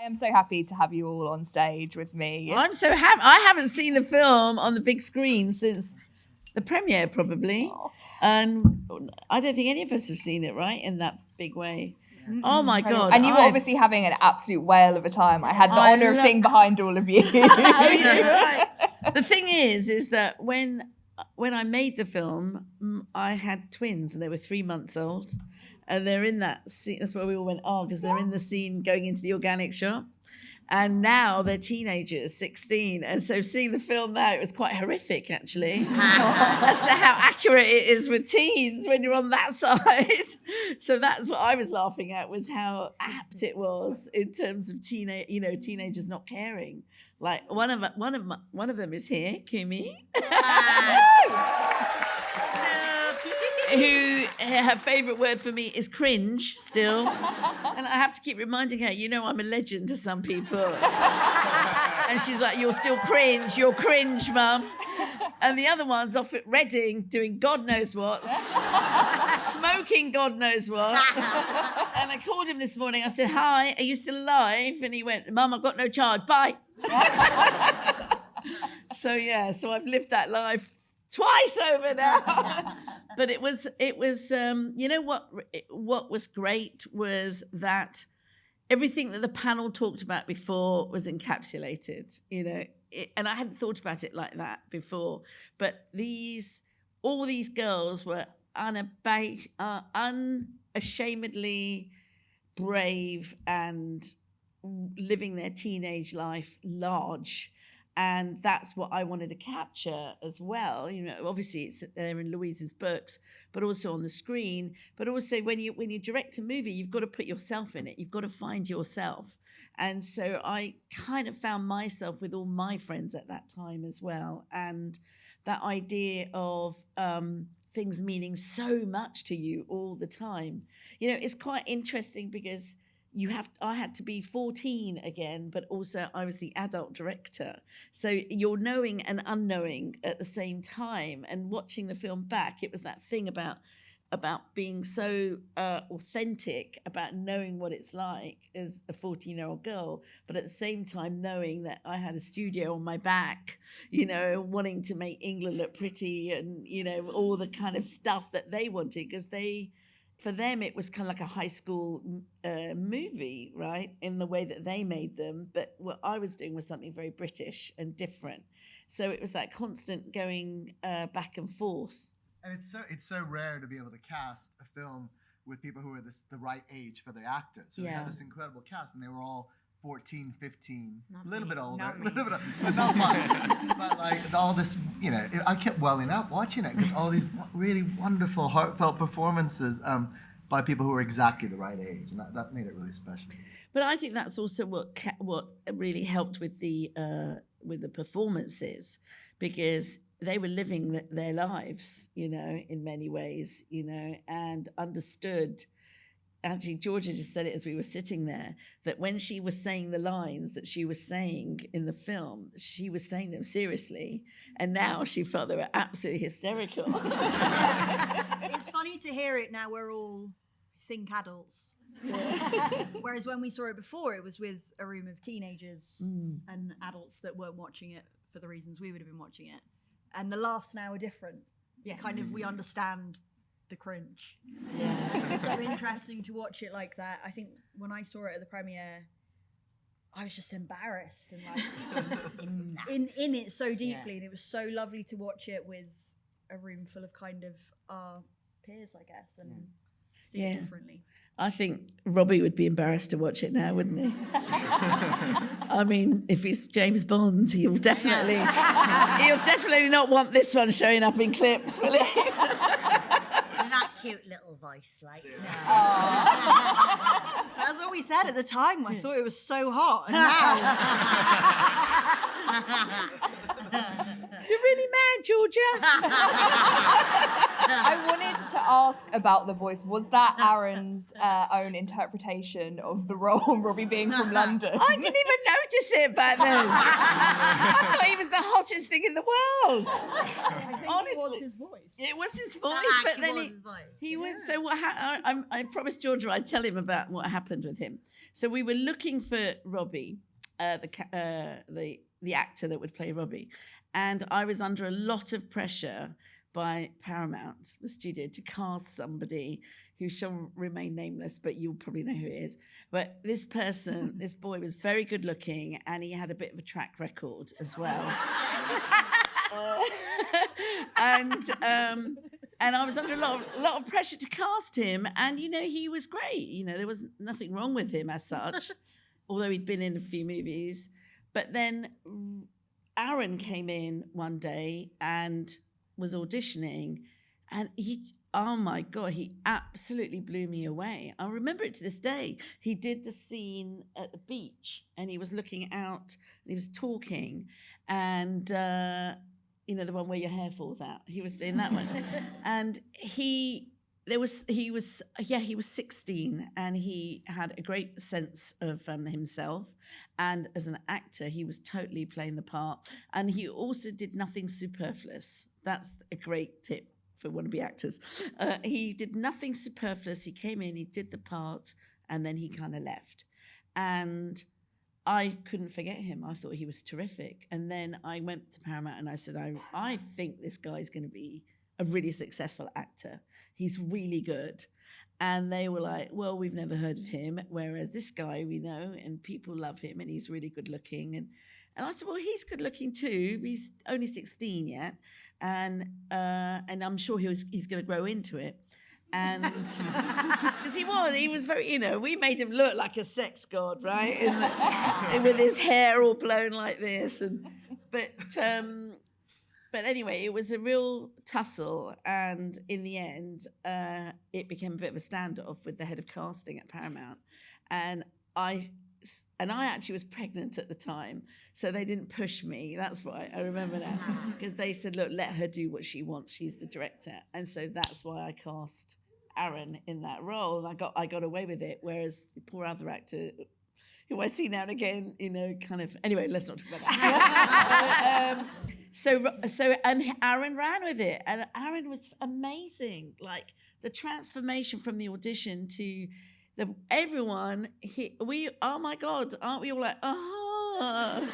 I am so happy to have you all on stage with me. Well, I'm so happy. I haven't seen the film on the big screen since the premiere, probably. And I don't think any of us have seen it, right, in that big way. Yeah. Oh, my God. And you were obviously having an absolute whale of a time. I had the honour of sitting behind all of you. Oh, yeah, right. The thing is that when I made the film, I had twins, and they were 3 months old. And they're in that scene. That's why we all went, because they're in the scene going into the organic shop. And now they're teenagers, 16. And so seeing the film now, it was quite horrific, actually, as to how accurate it is with teens when you're on that side. So that's what I was laughing at, was how apt it was in terms of teenagers not caring. Like one of them is here, Kumi. Who her favourite word for me is cringe still. And I have to keep reminding her, I'm a legend to some people. And she's like, you're still cringe, you're cringe, Mum. And the other one's off at Reading doing God knows what, smoking God knows what. And I called him this morning, I said, hi, are you still alive? And he went, Mum, I've got no charge, bye. So I've lived that life twice over now. But it was what was great was that everything that the panel talked about before was encapsulated, and I hadn't thought about it like that before. But all these girls were unashamedly brave and living their teenage life large. And that's what I wanted to capture as well. Obviously it's there in Louise's books, but also on the screen. But also when you direct a movie, you've got to put yourself in it. You've got to find yourself. And so I kind of found myself with all my friends at that time as well. And that idea of things meaning so much to you all the time. It's quite interesting because I had to be 14 again, but also I was the adult director. So you're knowing and unknowing at the same time. And watching the film back, it was that thing about being so authentic, about knowing what it's like as a 14-year-old girl, but at the same time knowing that I had a studio on my back, wanting to make England look pretty and, all the kind of stuff that they wanted, because for them, it was kind of like a high school movie, right, in the way that they made them. But what I was doing was something very British and different. So it was that constant going back and forth. And it's so rare to be able to cast a film with people who are the right age for the actors. So we had this incredible cast, and they were all 14, 15, a little bit older, but not much. But like all this, I kept welling up watching it because all these really wonderful, heartfelt performances by people who were exactly the right age, and that made it really special. But I think that's also what really helped with the performances, because they were living their lives, in many ways, and understood. Actually, Georgia just said it as we were sitting there, that when she was saying the lines that she was saying in the film, she was saying them seriously, and now she felt they were absolutely hysterical. It's funny to hear it now. We're all think adults. Whereas when we saw it before, it was with a room of teenagers and adults that weren't watching it for the reasons we would have been watching it. And the laughs now are different. Yeah. We understand the cringe. Yeah. It's so interesting to watch it like that. I think when I saw it at the premiere, I was just embarrassed and like in it so deeply, and it was so lovely to watch it with a room full of kind of our peers, I guess, and see it differently. I think Robbie would be embarrassed to watch it now, wouldn't he? I mean, if he's James Bond, he'll definitely not want this one showing up in clips, will he? That cute little voice, like. That's what we said at the time. I thought it was so hot. And now. You're really mad, Georgia. I wanted to ask about the voice. Was that Aaron's own interpretation of the role, Robbie being from London? I didn't even notice it back then. I thought he was the hottest thing in the world. I think Honestly. it was his voice. It was his voice, That but actually then was his voice. he was. So what? I promised Georgia I'd tell him about what happened with him. So we were looking for Robbie, the actor that would play Robbie, and I was under a lot of pressure by Paramount, the studio, to cast somebody who shall remain nameless, but you'll probably know who it is. But this person, this boy, was very good looking, and he had a bit of a track record as well. And I was under a lot of pressure to cast him, and he was great. There was nothing wrong with him as such, although he'd been in a few movies. But then Aaron came in one day and was auditioning, and oh my God, he absolutely blew me away. I remember it to this day. He did the scene at the beach, and he was looking out, and he was talking, and the one where your hair falls out. He was doing that one, and he was 16, and he had a great sense of himself, and as an actor he was totally playing the part, and he also did nothing superfluous. That's a great tip for wannabe actors. He did nothing superfluous. He came in, he did the part, and then he kind of left, and I couldn't forget him. I thought he was terrific. And then I went to Paramount and I said, I think this guy's going to be a really successful actor. He's really good. And they were like, well, we've never heard of him, whereas this guy we know, and people love him, and he's really good looking. And I said, well, he's good looking too. He's only 16 yet. And I'm sure he's going to grow into it. And because he was very, we made him look like a sex god, right? With his hair all blown like this, but anyway, it was a real tussle, and in the end, it became a bit of a standoff with the head of casting at Paramount, and I actually was pregnant at the time, so they didn't push me. That's why I remember that, because they said, look, let her do what she wants. She's the director, and so that's why I cast Aaron in that role, and I got away with it, whereas the poor other actor, who I see now and again, kind of. Anyway, let's not talk about that. And Aaron ran with it, and Aaron was amazing. Like the transformation from the audition to everyone. Oh my God, aren't we all like, oh.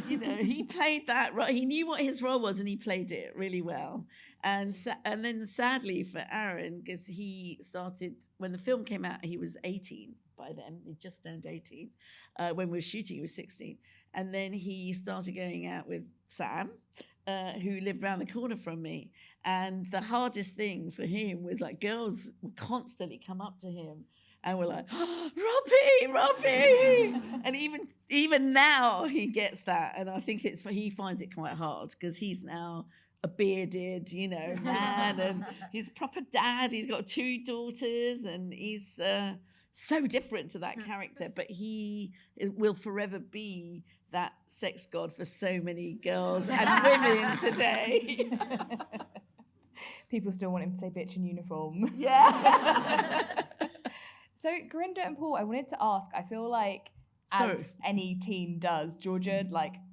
He played that right. He knew what his role was, and he played it really well. And then sadly for Aaron, because he started when the film came out, he was 18 by then. He just turned 18. When we were shooting, he was 16. And then he started going out with Sam, who lived around the corner from me. And the hardest thing for him was like girls would constantly come up to him. And we're like, oh, Robbie. And even now he gets that. And I think he finds it quite hard because he's now a bearded, man. And he's a proper dad. He's got 2 daughters, and he's so different to that character. But he will forever be that sex god for so many girls and women today. People still want him to say bitch in uniform. Yeah. So, Gurinder and Paul, I wanted to ask, I feel like, as any teen does, Georgia,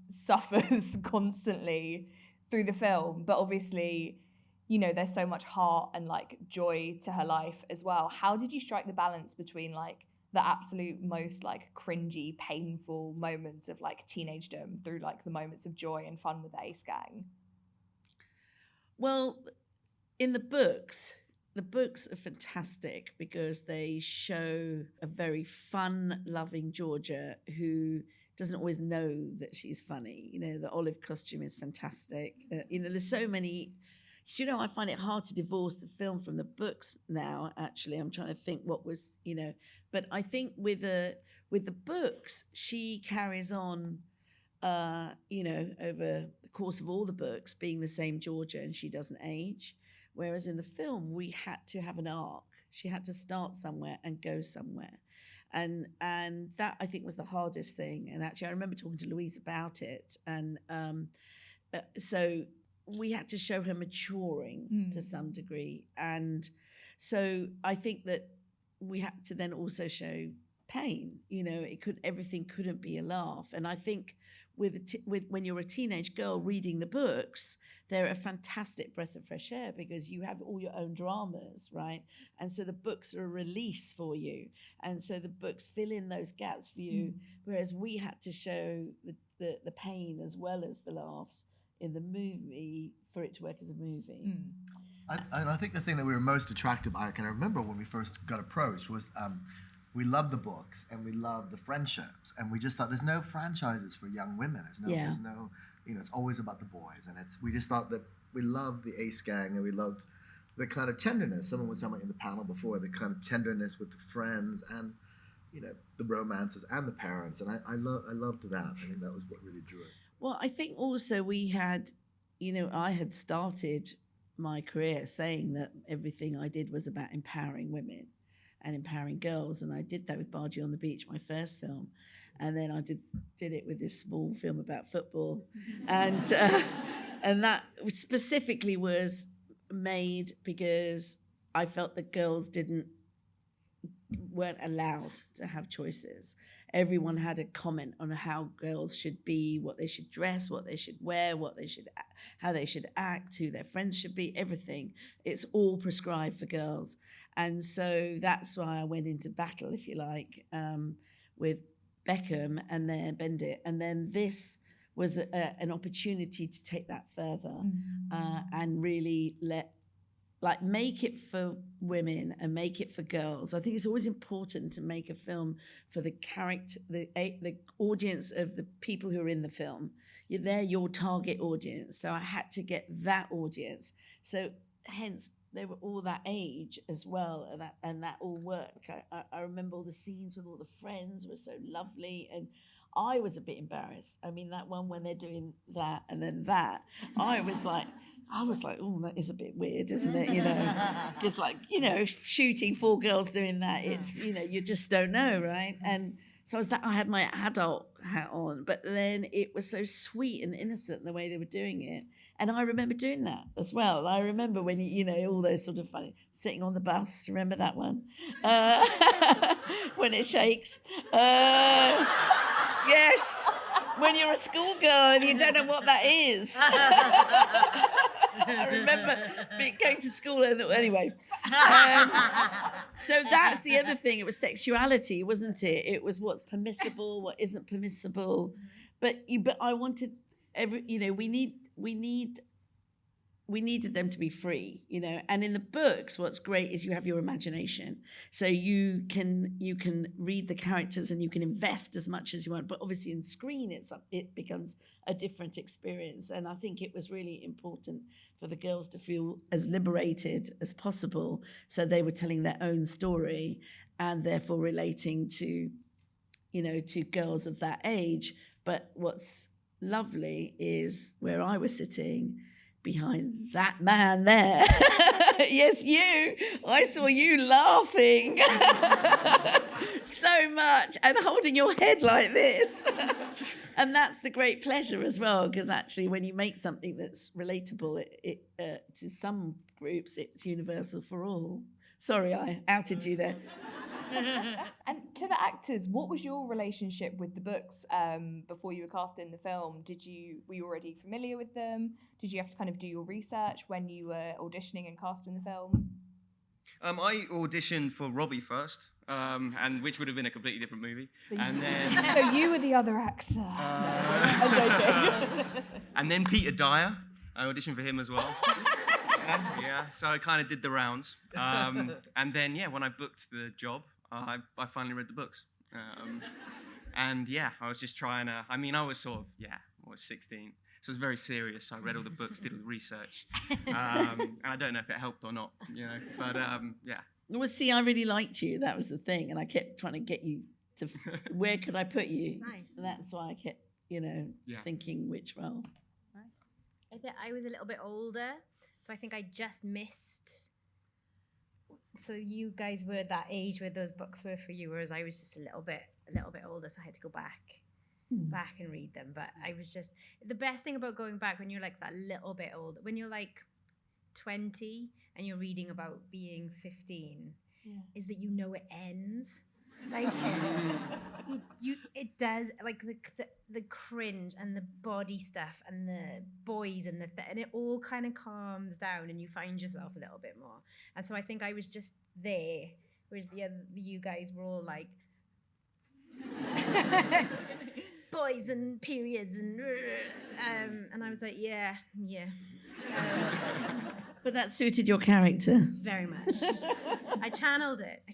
suffers constantly through the film, but obviously, there's so much heart and, joy to her life as well. How did you strike the balance between, the absolute most, cringy, painful moments of, teenagedom through, the moments of joy and fun with the Ace Gang? Well, in the books are fantastic because they show a very fun-loving Georgia who doesn't always know that she's funny. The olive costume is fantastic. There's so many. I find it hard to divorce the film from the books now. Actually, I'm trying to think what was, But I think with the books, she carries on, over the course of all the books, being the same Georgia, and she doesn't age. Whereas in the film, we had to have an arc. She had to start somewhere and go somewhere. And that, I think, was the hardest thing. And actually, I remember talking to Louise about it. And so we had to show her maturing to some degree. And so I think that we had to then also show pain. You know, everything couldn't be a laugh. And I think when you're a teenage girl reading the books, they're a fantastic breath of fresh air because you have all your own dramas, right? And so the books are a release for you. And so the books fill in those gaps for you, whereas we had to show the pain as well as the laughs in the movie for it to work as a movie. And I think the thing that we were most attracted by, I can remember when we first got approached, was we loved the books and we loved the friendships, and we just thought there's no franchises for young women. There's no, you know, it's always about the boys, and we just thought that we loved the Ace Gang and we loved the kind of tenderness. Someone was talking about in the panel before, the kind of tenderness with the friends and, you know, the romances and the parents, and I loved that. I think that was what really drew us. Well, I think also we had, you know, I had started my career saying that everything I did was about empowering women and empowering girls, and I did that with Bargee on the Beach, my first film, and then I did it with this small film about football, and that specifically was made because I felt that girls weren't allowed to have choices. Everyone had a comment on how girls should be, what they should dress, what they should wear, how they should act, who their friends should be, everything. It's all prescribed for girls. And so that's why I went into battle, if you like, with Beckham and then Bendit. And then this was an opportunity to take that further and really make it for women and make it for girls. I think it's always important to make a film for the character, the audience of the people who are in the film. They're your target audience. So I had to get that audience. So hence they were all that age as well, and that all worked. I remember all the scenes with all the friends were so lovely, and I was a bit embarrassed. I mean, that one when they're doing that and then that, I was like, oh, that is a bit weird, isn't it? You know, because like, you know, shooting 4 girls doing that, it's, you know, you just don't know, right? And so I had my adult hat on, but then it was so sweet and innocent the way they were doing it. And I remember doing that as well. I remember when, you know, all those sort of funny, sitting on the bus, remember that one? When it shakes. Yes, when you're a schoolgirl and you don't know what that is. I remember going to school, anyway. So that's the other thing. It was sexuality, wasn't it? It was what's permissible, what isn't permissible. But I wanted we needed them to be free, you know. And in the books, what's great is you have your imagination, so you can read the characters and you can invest as much as you want. But obviously, in screen, it becomes a different experience. And I think it was really important for the girls to feel as liberated as possible, so they were telling their own story and therefore relating to, you know, to girls of that age. But what's lovely is where I was sitting behind that man there. Yes, you. I saw you laughing so much and holding your head like this. And that's the great pleasure as well, because actually when you make something that's relatable, it to some groups, it's universal for all. Sorry, I outed you there. And to the actors, what was your relationship with the books before you were cast in the film? Were you already familiar with them? Did you have to kind of do your research when you were auditioning and cast in the film? I auditioned for Robbie first, and which would have been a completely different movie. So you were the other actor. I'm joking. And then Peter Dyer, I auditioned for him as well. Yeah, so I kind of did the rounds. And then, when I booked the job, I finally read the books. And I was just trying to, I was sort of, I was 16. So it was very serious. So I read all the books, did all the research. And I don't know if it helped or not, you know, but Well, see, I really liked you. That was the thing. And I kept trying to get you to, where could I put you? Nice. And that's why I kept, you know, thinking which role. Nice. I think I was a little bit older. So I think I just missed. So you guys were that age where those books were for you, whereas I was just a little bit older, so I had to go back. back and read them. But I was just, the best thing about going back when you're like that little bit older, when you're like 20 and you're reading about being 15, is that you know it ends. Like it does, like the cringe and the body stuff and the boys and and it all kind of calms down and you find yourself a little bit more. And so I think I was just there, whereas you guys were all like boys and periods and I was like but that suited your character very much. I channeled it.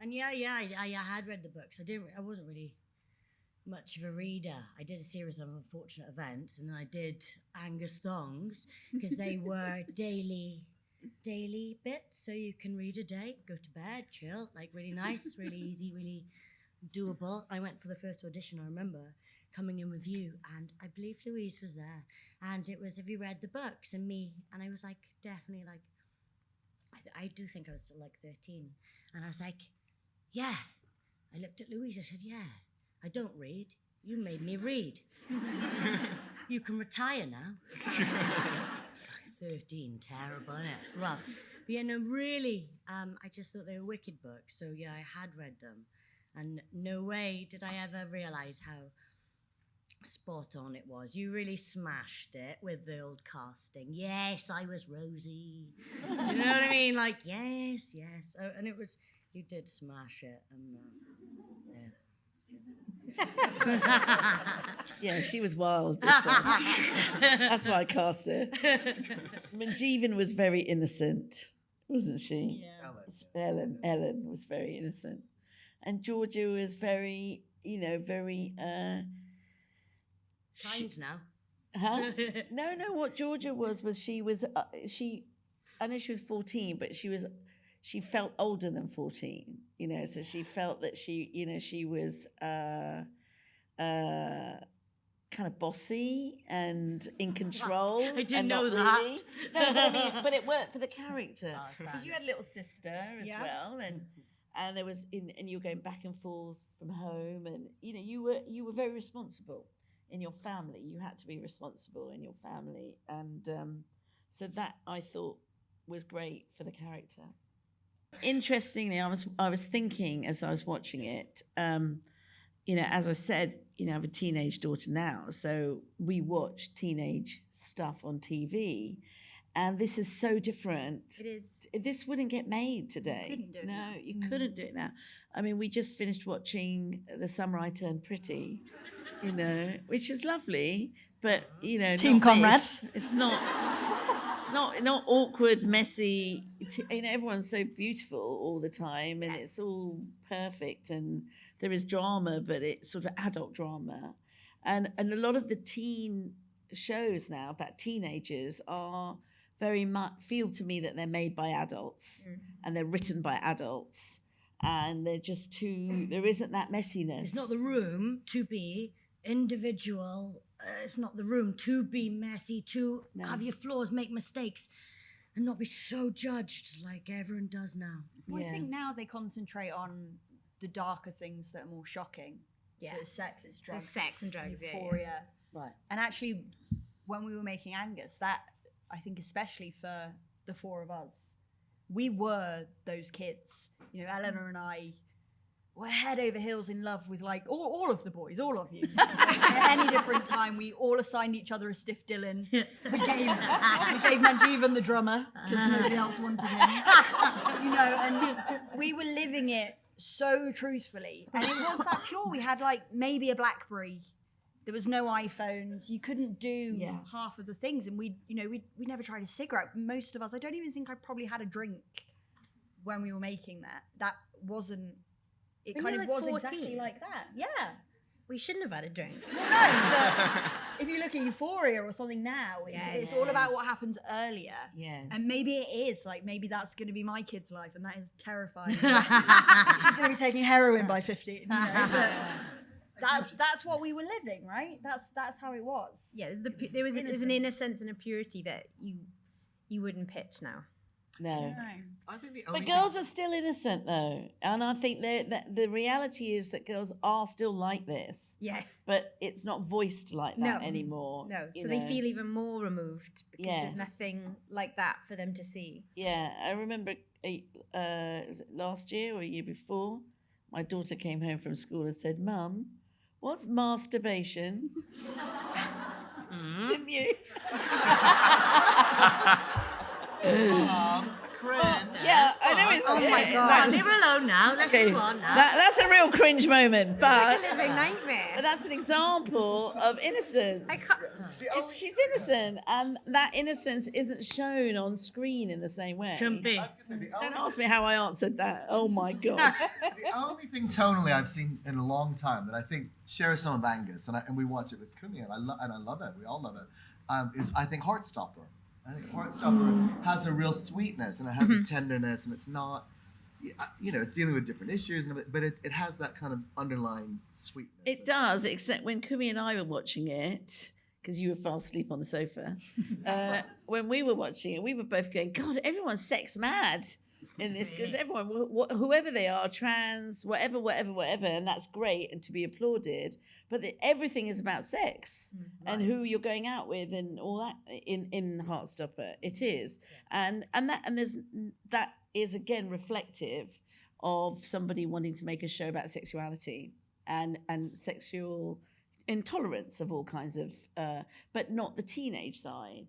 And I had read the books. I wasn't really much of a reader. I did a series of unfortunate events, and then I did Angus Thongs because they were daily bits, so you can read a day, go to bed, chill, like really nice, really easy, really doable. I went for the first audition. I remember coming in with you, and I believe Louise was there, and it was, have you read the books? And me, and I was like, definitely, like, I do think I was still like 13, and I was like, yeah. I looked at Louise, I said, yeah, I don't read. You made me read. You can retire now. 13, terrible, isn't it? It's rough. But yeah, no, really, I just thought they were wicked books. So yeah, I had read them. And no way did I ever realise how spot on it was. You really smashed it with the old casting. Yes, I was Rosie. You know what I mean? Like, yes. Oh, and it was... You did smash it, and yeah, she was wild. This one. That's why I cast her. Manjeevan was very innocent, wasn't she? Yeah. Ellen was very innocent, and Georgia was very, very. kind now. Huh? No. What Georgia was she was she. I know she was 14, but she felt older than 14, so she felt that she was kind of bossy and in control. I didn't and know not that. Really. No, but it worked for the character. Because you had a little sister as well, and there was, and you were going back and forth from home, and you were very responsible in your family. You had to be responsible in your family, and so that I thought was great for the character. Interestingly, I was thinking as I was watching it, as I said, I have a teenage daughter now, so we watch teenage stuff on TV, and this is so different. It is. This wouldn't get made today. You couldn't do it no, now. you couldn't do it now. I mean, we just finished watching The Summer I Turned Pretty, which is lovely, but Team not comrades. this. It's not awkward, messy. Everyone's so beautiful all the time, and it's all perfect, and there is drama, but it's sort of adult drama, and a lot of the teen shows now about teenagers are very much feel to me that they're made by adults and they're written by adults, and they're just too. There isn't that messiness. It's not the room to be individual. It's not the room to be messy, to have your flaws, make mistakes, and not be so judged like everyone does now. Well, I think now they concentrate on the darker things that are more shocking. Yeah. So it's sex, it's drugs, sex and drugs, euphoria. Right. And actually, when we were making Angus, that, I think especially for the four of us, we were those kids. Eleanor and I were head over heels in love with all of the boys, all of you. At any different time, we all assigned each other a stiff Dylan. We gave Manjeevan the drummer because nobody else wanted him. And we were living it so truthfully, and it was that pure. We had maybe a BlackBerry. There was no iPhones. You couldn't do half of the things, and we never tried a cigarette. Most of us, I don't even think I probably had a drink when we were making that. That wasn't. It When kind you're of like was 14. exactly like that. Yeah. We shouldn't have had a drink. No, but if you look at Euphoria or something now, it's all about what happens earlier. Yes. And maybe it is, maybe that's going to be my kid's life, and that is terrifying. She's going to be taking heroin by 15. But that's what we were living, right? That's how it was. Yeah, there's an innocence and a purity that you wouldn't pitch now. No. I think the only But girls are still innocent, though. And I think the reality is that girls are still like this. Yes. But it's not voiced like that anymore. No. you So know. they feel even more removed because Yes. there's nothing like that for them to see. Yeah, I remember, was it last year or a year before? My daughter came home from school and said, "Mum, what's masturbation?" Didn't you? cringe. Yeah, I know it's. Oh my yeah, God. that's- Leave her alone now. Let's okay, move on now. that's a real cringe moment, but It's a living nightmare. but that's an example of innocence. She's innocent, and that innocence isn't shown on screen in the same way. Shouldn't be. I was gonna say, Don't ask me how I answered that. Oh my God. the only thing tonally I've seen in a long time that I think shares some of Angus, and we watch it with Kumi, and I love it. We all love it. Is I think Heartstopper. I think Heartstopper has a real sweetness and it has a tenderness, and it's not, it's dealing with different issues, but it has that kind of underlying sweetness. It does, except when Kumi and I were watching it, because you were fast asleep on the sofa. When we were watching it, we were both going, God, everyone's sex mad in this, because everyone, whoever they are, trans, whatever, and that's great and to be applauded. But everything is about sex and who you're going out with and all that in Heartstopper. It is, and that is again reflective of somebody wanting to make a show about sexuality and sexual intolerance of all kinds of, but not the teenage side,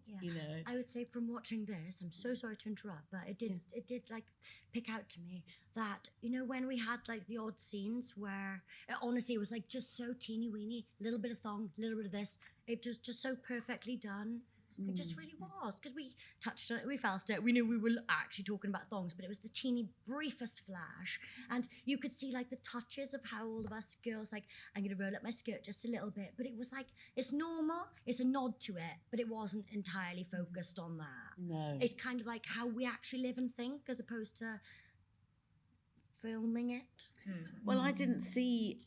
I would say from watching this, I'm so sorry to interrupt, but it did like pick out to me that, when we had like the odd scenes where honestly it was like just so teeny weeny, little bit of thong, little bit of this, it just so perfectly done. It just really was, because we touched on it, we felt it, we knew we were actually talking about thongs, but it was the teeny briefest flash, and you could see like the touches of how all of us girls, like, I'm going to roll up my skirt just a little bit, but it was like, it's normal, it's a nod to it, but it wasn't entirely focused on that. No. It's kind of like how we actually live and think, as opposed to filming it. Well, I didn't see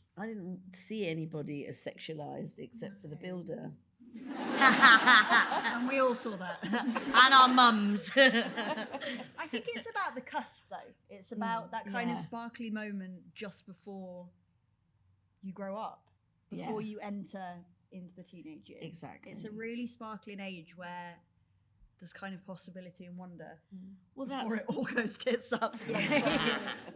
anybody as sexualized except for the builder. And we all saw that. And our mums. I think it's about the cusp, though. It's about that kind of yeah. sparkly moment just before you grow up, before you enter into the teenage years. Exactly. It's a really sparkling age where there's kind of possibility and wonder. Well, before it all goes tits up.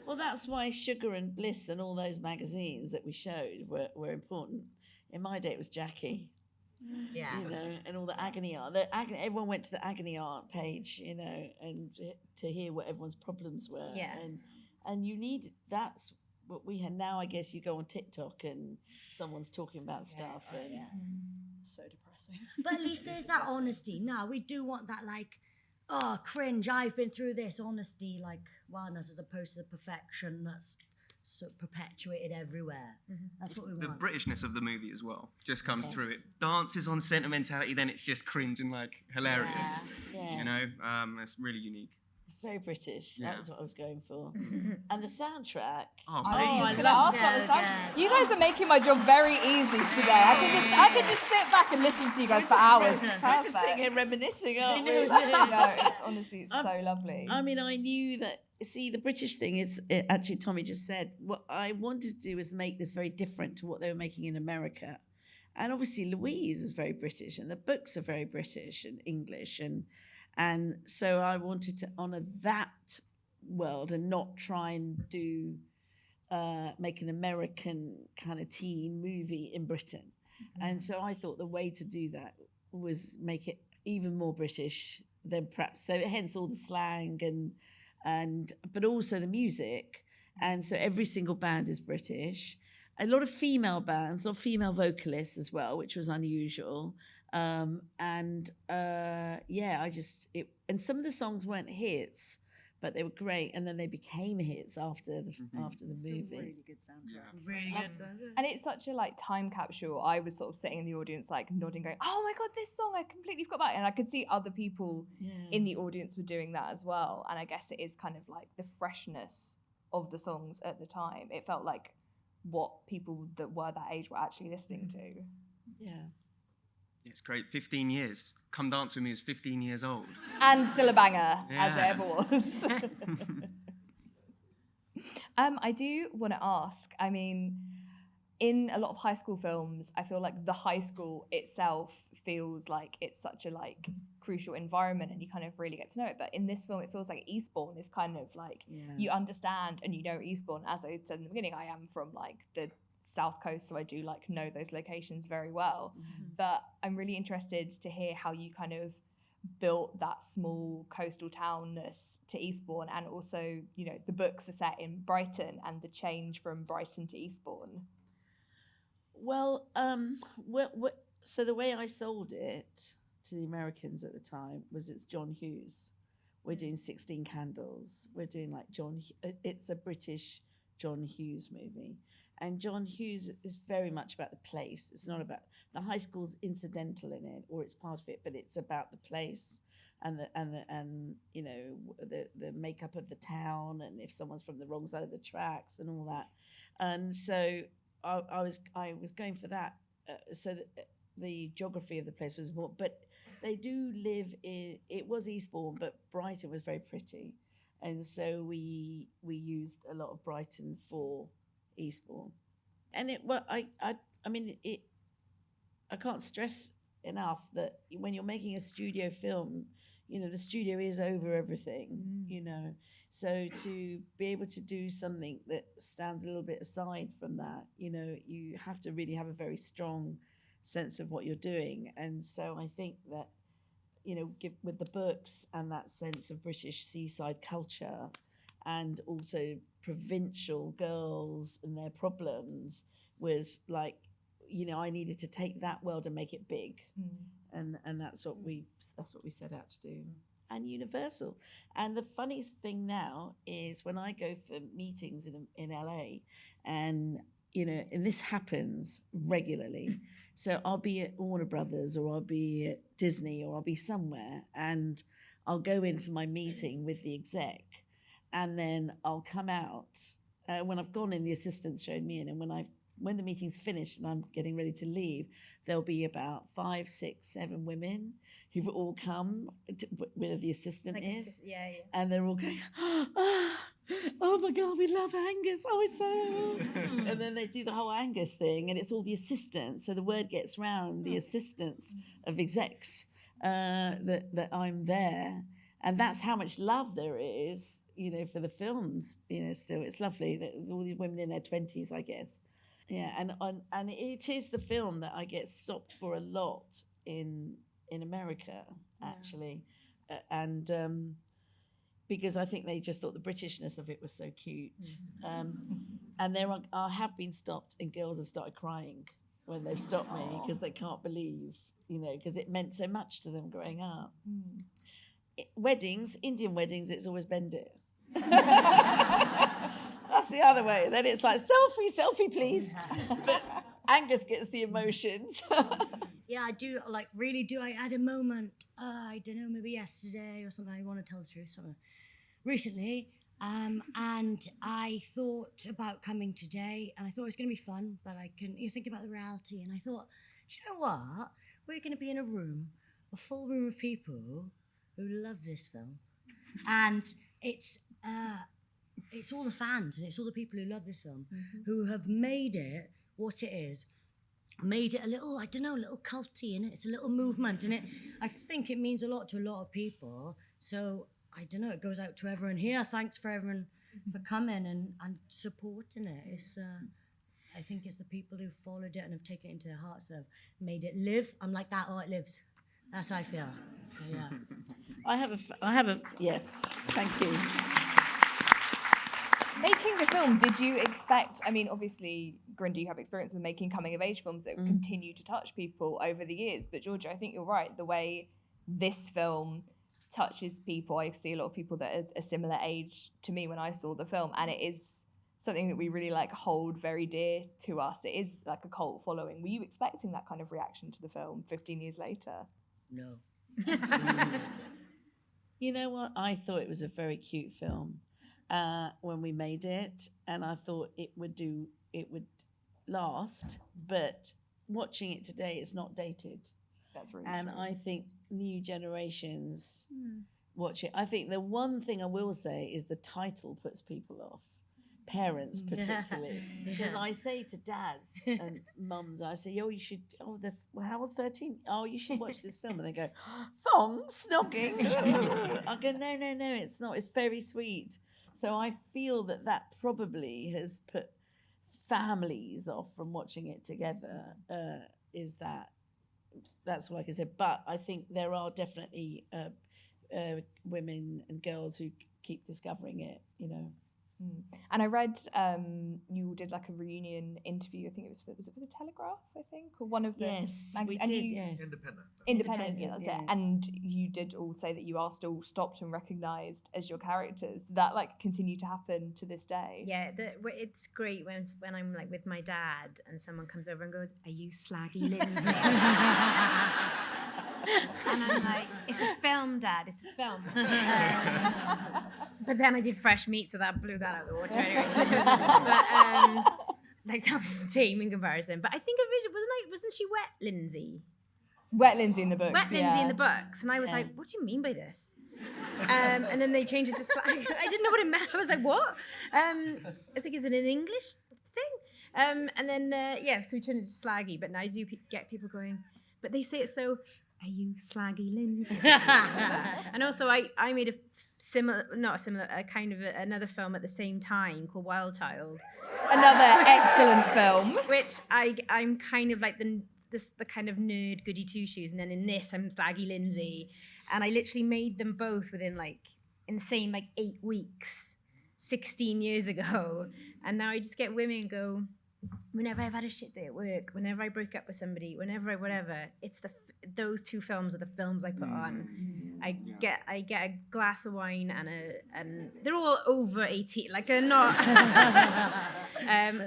Well, that's why Sugar and Bliss and all those magazines that we showed were important. In my day, it was Jackie. Yeah. And all the agony art. Everyone went to the agony art page, and to hear what everyone's problems were. Yeah. And you need, that's what we had. Now I guess you go on TikTok and someone's talking about stuff. So depressing. But at least there's that honesty. No, we do want that, like, oh, cringe, I've been through this, honesty, like wildness, as opposed to the perfection that's sort of perpetuated everywhere. That's what we The want. Britishness of the movie as well just comes through. It dances on sentimentality, then it's just cringe and like hilarious. It's really unique. Very British. Yeah. That's what I was going for. And the soundtrack. Oh, I was amazing. just gonna ask about the So soundtrack. good. You guys are making my job very easy today. I could just sit back and listen to you guys for hours. It's We're just sitting perfect. here reminiscing, aren't we? No, it's honestly so lovely. I mean, I knew that. See, the British thing is actually Tommy just said. What I wanted to do was make this very different to what they were making in America, and obviously Louise is very British, and the books are very British and English, and so I wanted to honour that world and not try and do make an American kind of teen movie in Britain, and so I thought the way to do that was make it even more British than perhaps. So hence all the slang and but also the music, and so every single band is British. A lot of female bands, a lot of female vocalists as well, which was unusual. And and some of the songs weren't hits, but they were great, and then they became hits after the movie. Really good soundtrack. Yeah. Really good. And it's such a time capsule. I was sort of sitting in the audience nodding, going, "Oh my god, this song I completely forgot about it." And I could see other people in the audience were doing that as well. And I guess it is kind of like the freshness of the songs at the time. It felt like what people that were that age were actually listening to. Yeah. It's great. 15 years. Come Dance With Me was 15 years old. And still a banger, as it Yeah. ever was. I do want to ask, I mean, in a lot of high school films, I feel like the high school itself feels like it's such a like crucial environment and you kind of really get to know it. But in this film, it feels like Eastbourne is kind of like, you understand and you know Eastbourne. As I said in the beginning, I am from like the South Coast, so I do like know those locations very well. But I'm really interested to hear how you kind of built that small coastal townness to Eastbourne, and also, you know, the books are set in Brighton and the change from Brighton to Eastbourne. Well, so the way I sold it to the Americans at the time was it's John Hughes. We're doing 16 Candles. We're doing like it's a British John Hughes movie. And John Hughes is very much about the place. It's not about the high school's incidental in it, or it's part of it, but it's about the place and you know the makeup of the town, and if someone's from the wrong side of the tracks and all that. And so I was going for that, so that the geography of the place was important. But they do live in. It was Eastbourne, but Brighton was very pretty, and so we used a lot of Brighton for Eastbourne. And I can't stress enough that when you're making a studio film, you know, the studio is over everything, you know. So to be able to do something that stands a little bit aside from that, you know, you have to really have a very strong sense of what you're doing. And so I think that, you know, with the books and that sense of British seaside culture, and also provincial girls and their problems, was like, you know, I needed to take that world and make it big, and that's what we set out to do. And universal. And the funniest thing now is when I go for meetings in LA, and you know, and this happens regularly. So I'll be at Warner Brothers, or I'll be at Disney, or I'll be somewhere, and I'll go in for my meeting with the exec, and then I'll come out. When I've gone in, the assistant's showed me in, and when the meeting's finished and I'm getting ready to leave, there'll be about 5, 6, 7 women who've all come where the assistant Like is. yeah. And they're all going, oh my God, we love Angus. Oh, it's so. And then they do the whole Angus thing, and it's all the assistants. So the word gets round, the assistants of execs, that I'm there. And that's how much love there is, you know, for the films, you know, still. It's lovely that all these women in their 20s, I guess. Yeah, and it is the film that I get stopped for a lot in America, actually, and because I think they just thought the Britishness of it was so cute, and I have been stopped, and girls have started crying when they've stopped me because they can't believe, you know, because it meant so much to them growing up. Weddings, Indian weddings, it's always bend it. That's the other way. Then it's like, selfie, please. But Angus gets the emotions. Yeah, I do. Like, really, do I add a moment? I don't know, maybe yesterday or something. I want to tell the truth. Something recently, and I thought about coming today, and I thought it was going to be fun, but I couldn't. You think about the reality, and I thought, do you know what? We're going to be in a full room of people who love this film, and it's all the fans, and it's all the people who love this film, who have made it what it is, made it a little, I don't know, a little culty, and it's a little movement, and I think it means a lot to a lot of people. So I don't know, it goes out to everyone here. Thanks for everyone for coming and supporting it. It's I think it's the people who followed it and have taken it into their hearts that have made it live. I'm like that, oh, it lives. That's how I feel. Yeah. I have a yes. Thank you. Making the film, did you expect, I mean, obviously, Gurinder, you have experience with making coming-of-age films that continue to touch people over the years, but Georgia, I think you're right. The way this film touches people, I see a lot of people that are a similar age to me when I saw the film, and it is something that we really like hold very dear to us. It is like a cult following. Were you expecting that kind of reaction to the film 15 years later? No. You know what? I thought it was a very cute film when we made it, and I thought it would last. But watching it today, it's not dated. That's really And true. I think new generations watch it. I think the one thing I will say is the title puts people off. Parents particularly, because I say to dads and mums, I say, "Oh, you should. Oh, how old? 13? Oh, you should watch this film." And they go, "Thongs, snogging." I go, "No, it's not. It's very sweet." So I feel that probably has put families off from watching it together. That's what I can say. But I think there are definitely women and girls who keep discovering it. And I read you did like a reunion interview. I think was it for the Telegraph? I think, or one of the Yes, we and did. you, Independent, yeah, that's yes. it. And you did all say that you are still stopped and recognised as your characters. Does that like continue to happen to this day? Yeah, it's great when I'm like with my dad and someone comes over and goes, "Are you Slaggy Lindsay?" And I'm like, "It's a film, Dad. It's a film." But then I did Fresh Meat, so that blew that out of the water anyway. But like that was tame in comparison. But I think originally wasn't she Wet Lindsay? Wet Lindsay in the books. Wet Lindsay in the books, and I was like, "What do you mean by this?" And then they changed it to Slag. I didn't know what it meant. I was like, "What?" It's like, is it an English thing? And then so we turned it to Slaggy. But now I do get people going, but they say it so. Are you Slaggy Lindsay? And also, I made another film at the same time called Wild Child. Another excellent film. Which I'm kind of like the kind of nerd goody two shoes, and then in this I'm Slaggy Lindsay, and I literally made them both in the same 8 weeks, 16 years ago, and now I just get women go. Whenever I've had a shit day at work, whenever I break up with somebody, whenever it's those two films are the films I put on. I get a glass of wine and they're all over 18, like they're not.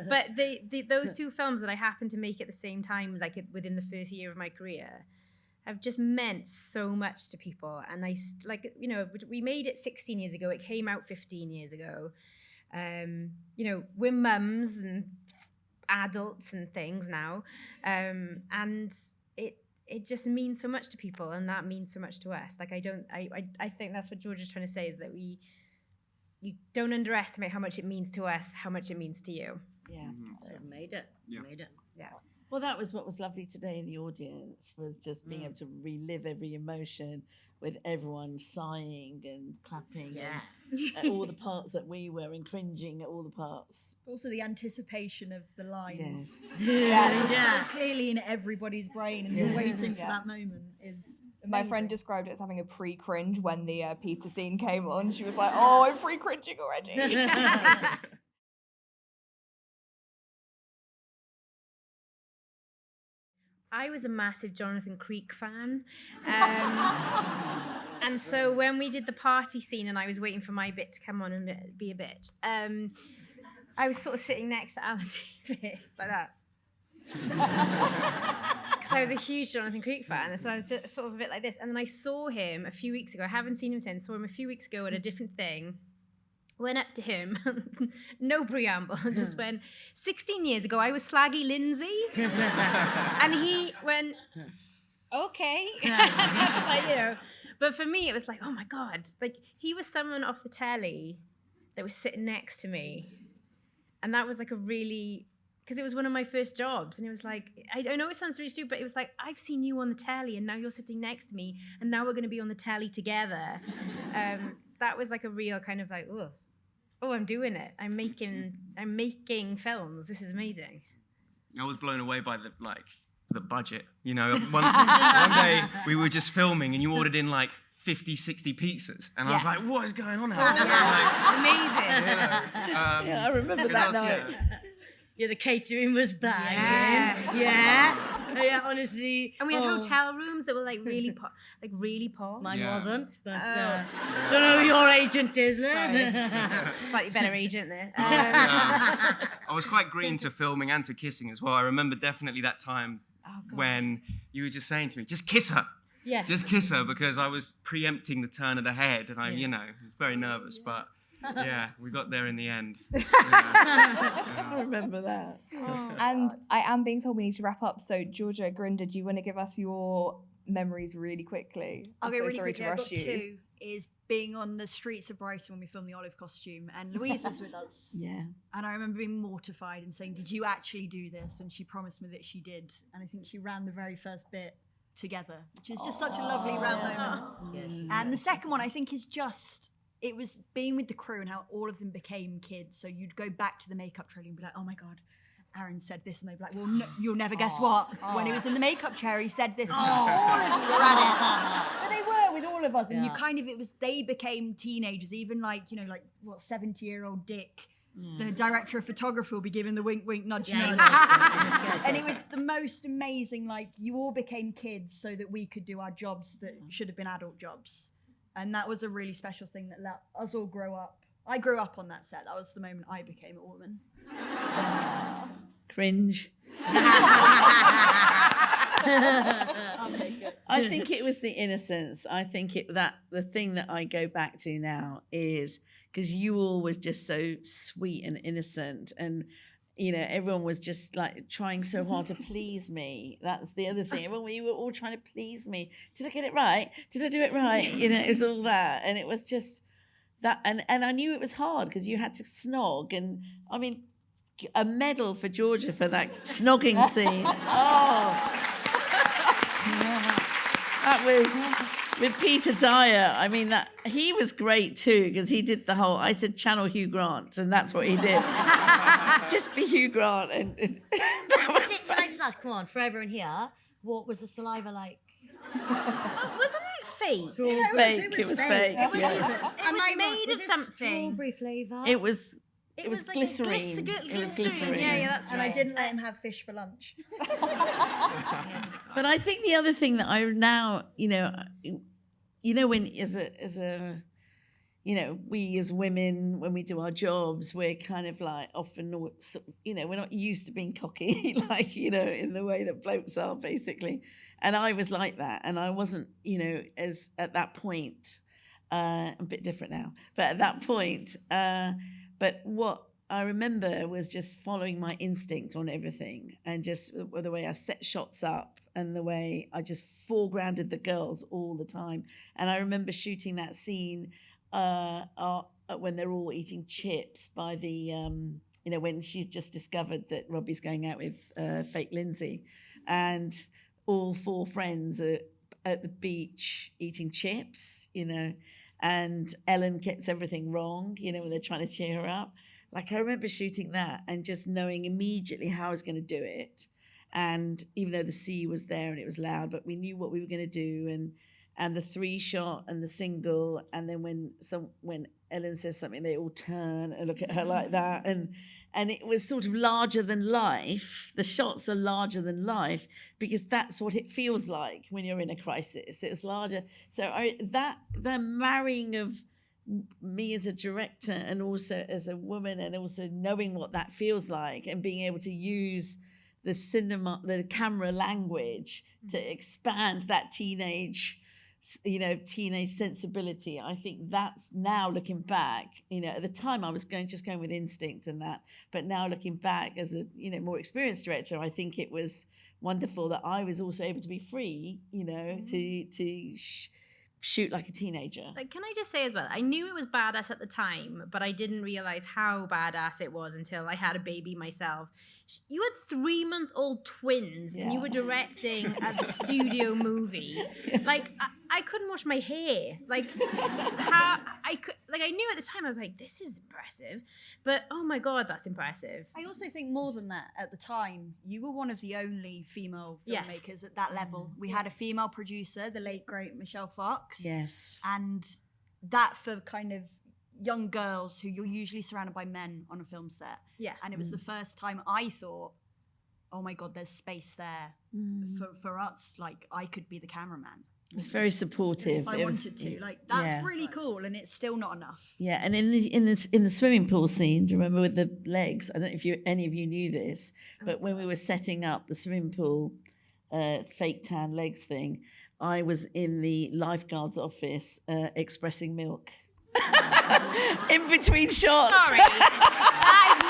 But those two films that I happen to make at the same time, within the first year of my career, have just meant so much to people. And we made it 16 years ago. It came out 15 years ago. We're mums and adults and things now, and it just means so much to people, and that means so much to us. I think that's what Georgia's trying to say, is that you don't underestimate how much it means to us, how much it means to you. Yeah, made it. Yeah. Well, that was what was lovely today in the audience, was just being able to relive every emotion with everyone sighing and clapping at all the parts that we were, and cringing at all the parts. Also the anticipation of the lines. Yes. So clearly in everybody's brain, and you're waiting for that moment is amazing. My friend described it as having a pre-cringe when the pizza scene came on. She was like, "Oh, I'm pre-cringing already." I was a massive Jonathan Creek fan. And so when we did the party scene and I was waiting for my bit to come on and be a bitch, I was sort of sitting next to Alan Davis, like that. Because I was a huge Jonathan Creek fan, and so I was just sort of a bit like this. And then I saw him a few weeks ago. I haven't seen him since. Saw him a few weeks ago at a different thing. Went up to him, no preamble, just went, 16 years ago, I was Slaggy Lindsay. And he went, okay. But for me, it was like, oh my God. He was someone off the telly that was sitting next to me. And that was because it was one of my first jobs. And it was like, I know it sounds really stupid, but it was like, I've seen you on the telly and now you're sitting next to me and now we're going to be on the telly together. That was like a real kind of like, oh, I'm doing it. I'm making films. This is amazing. I was blown away by the budget. One day we were just filming and you ordered in 50, 60 pizzas. And I was like, what is going on here? Amazing. I remember that night. Yeah, the catering was banging. Yeah, honestly. And we had hotel rooms that were really posh. Mine wasn't, but don't know who your agent is, Slightly better agent there. I was quite green to filming and to kissing as well. I remember definitely that time when you were just saying to me, just kiss her. Yeah. Just kiss her, because I was preempting the turn of the head and I was very nervous, but yeah, we got there in the end. I remember that. And I am being told we need to wrap up. So, Georgia, Gurinder, do you want to give us your memories really quickly? I'll I'm go so really sorry quickly. to I've rush got you. two. Is being on the streets of Brighton when we filmed the olive costume, and Louise was with us. Yeah. And I remember being mortified and saying, "Did you actually do this?" And she promised me that she did. And I think she ran the very first bit together, which is just such a lovely round moment. And the second one, I think, is just, it was being with the crew and how all of them became kids. So you'd go back to the makeup trailer and be like, "Oh my God, Aaron said this," and they'd be like, "Well, no, you'll never guess what. When he was in the makeup chair, he said this." And all of you were at it. But they were with all of us. And you kind of, they became teenagers, even like, 70-year-old Dick, the director of photography, will be giving the wink, wink, nudge, nudge. And it was the most amazing, like, you all became kids so that we could do our jobs that should have been adult jobs. And that was a really special thing that let us all grow up. I grew up on that set. That was the moment I became a woman. Cringe. I'll take it. I think it was the innocence. I think the thing that I go back to now is because you all was just so sweet and innocent, and everyone was just like trying so hard to please me. That's the other thing. We were all trying to please me. Did I get it right? Did I do it right? It was all that, and it was just that. And I knew it was hard because you had to snog, and I mean, a medal for Georgia for that snogging scene. Oh. That was with Peter Dyer. I mean, that he was great too because he did the whole. I said channel Hugh Grant, and that's what he did. Just be Hugh Grant, and that was. Can I just ask? Come on, for everyone here, what was the saliva like? Wasn't it fake? It was fake. It was fake. It was made of something. Strawberry flavour. It was. It was like glycerine. Glycerine. It was glycerine. Yeah, that's right. And I didn't let him have fish for lunch. But I think the other thing that I now, when as a we as women, when we do our jobs, we're kind of like often, we're not used to being cocky, like, in the way that blokes are, basically. And I was like that. And I wasn't, as at that point, a bit different now, but at that point, but what I remember was just following my instinct on everything, and just the way I set shots up and the way I just foregrounded the girls all the time. And I remember shooting that scene when they're all eating chips by the, when she's just discovered that Robbie's going out with fake Lindsay, and all four friends are at the beach eating chips, and Ellen gets everything wrong, when they're trying to cheer her up. Like, I remember shooting that and just knowing immediately how I was going to do it. And even though the sea was there and it was loud, but we knew what we were going to do. And the 3-shot and the single. And then when Ellen says something, they all turn and look at her like that. And it was sort of larger than life. The shots are larger than life because that's what it feels like when you're in a crisis. It was larger. So the marrying of me as a director and also as a woman, and also knowing what that feels like and being able to use the camera language to expand that teenage sensibility. I think that's, now looking back, at the time I was just going with instinct and that, but now looking back as a more experienced director, I think it was wonderful that I was also able to be free, to shoot like a teenager. Like, can I just say as well, I knew it was badass at the time, but I didn't realize how badass it was until I had a baby myself. You had 3-month-old twins and you were directing a studio movie. Like, I couldn't wash my hair. Like, I knew at the time, I was like, this is impressive. But oh my God, that's impressive. I also think more than that, at the time, you were one of the only female filmmakers at that level. We had a female producer, the late, great Michelle Fox. Yes. And that for kind of young girls who you're usually surrounded by men on a film set. Yeah. And it was the first time I thought, oh my God, there's space there for us. Like, I could be the cameraman. It was very supportive. If I wanted to. Like, that's really cool, and it's still not enough. Yeah, and in the swimming pool scene, do you remember with the legs? I don't know if any of you knew this, but when we were setting up the swimming pool fake tan legs thing, I was in the lifeguard's office expressing milk. In between shots. Sorry. That is